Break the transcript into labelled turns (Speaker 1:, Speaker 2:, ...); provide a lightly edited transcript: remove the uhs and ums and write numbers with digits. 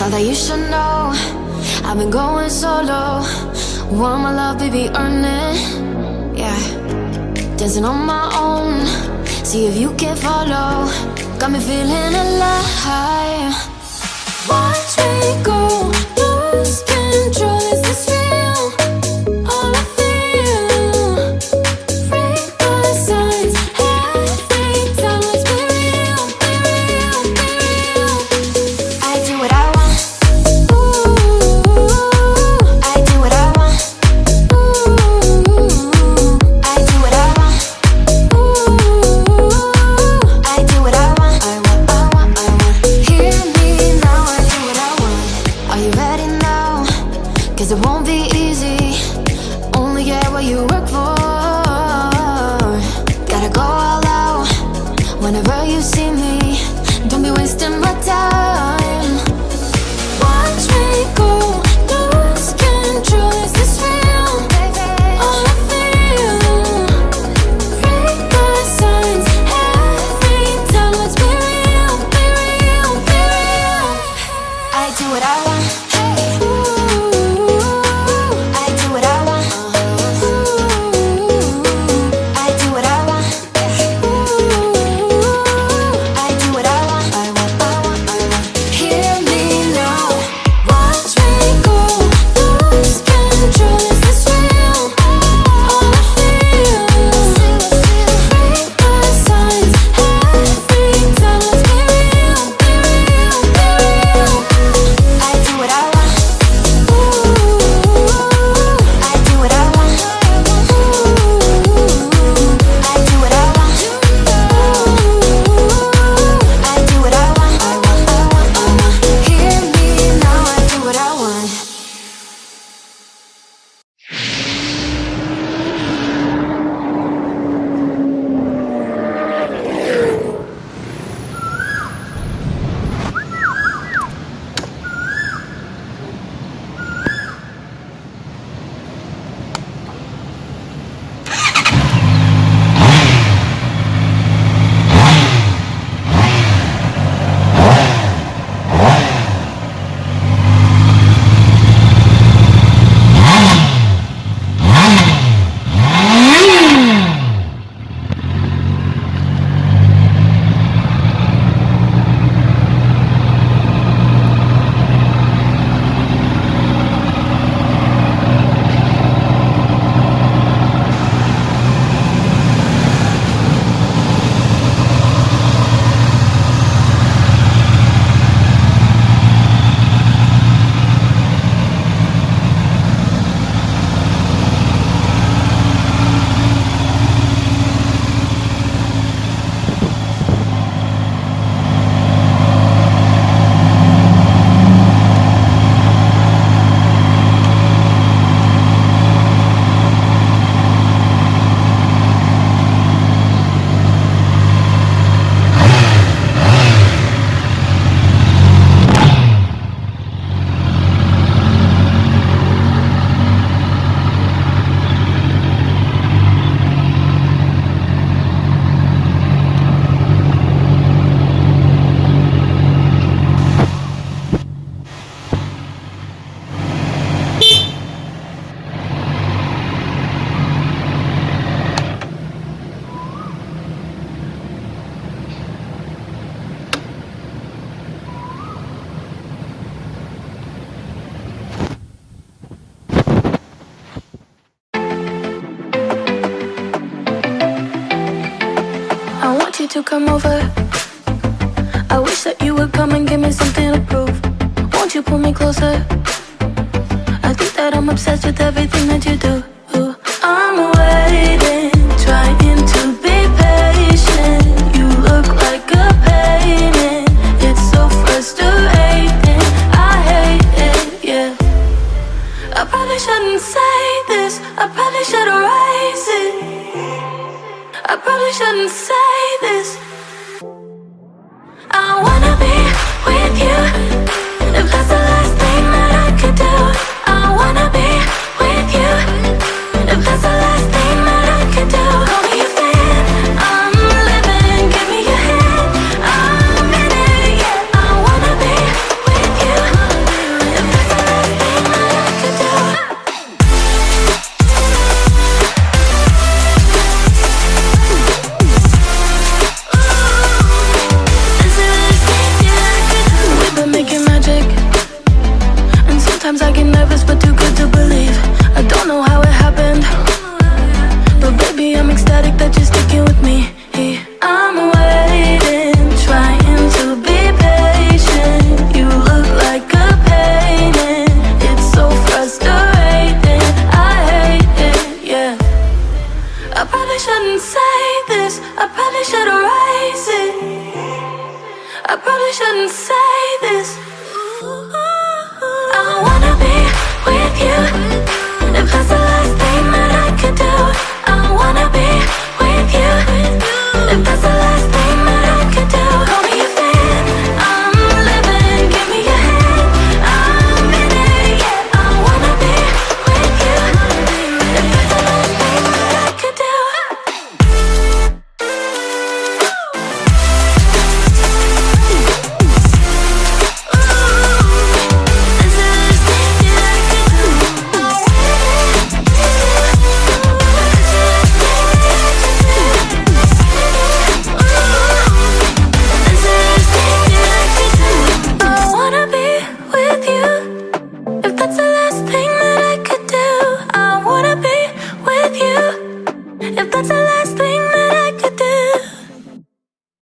Speaker 1: Thought that you should know I've been going solo. Want my love, baby, earn it. Yeah, dancing on my own. See if you can follow. Got me feeling alive. Watch me go, lose control. Is this real? All I feel. Freak my signs. Every time, let's be real, be real, be real. I do what I want. Ooh, I do what I want. Ooh, I do what I want. Ooh, I do what I want. I want, I want, I want. Hear me now, I do what I want. Are you ready now? 'Cause it won't be easy. Only get what you work for. Gotta go all out whenever you see me. Don't be wasting my time. Watch me go, lose control. Is this real? All I feel. Freak my signs. Every time, let's be real, be real, be real. I do what I want. Ooh, I do what I want. Ooh, I do what I want. Ooh, I do what I want. I want, I want, I want. Hear me now. Watch me go, lose control. Is this real? All I feel. Freak my signs. Every time, let's be real, be real, be real. I do what I want. Ooh, I do what I want. Ooh, I do what I want. Ooh, I do what I want. I want, I want, I want. Hear me now, I do what I want. I want you to come over. I wish that you would come and give me something to prove. Won't you pull me closer? I think that I'm obsessed with everything that you do. I'm waiting, trying to be patient. You look like a painting. It's so frustrating. I hate it, yeah. I probably shouldn't say this. I probably should erase it. I probably shouldn't say this. I wanna be with you. If that's the last thing that I could do, I wanna be with you. probably shouldn't say this.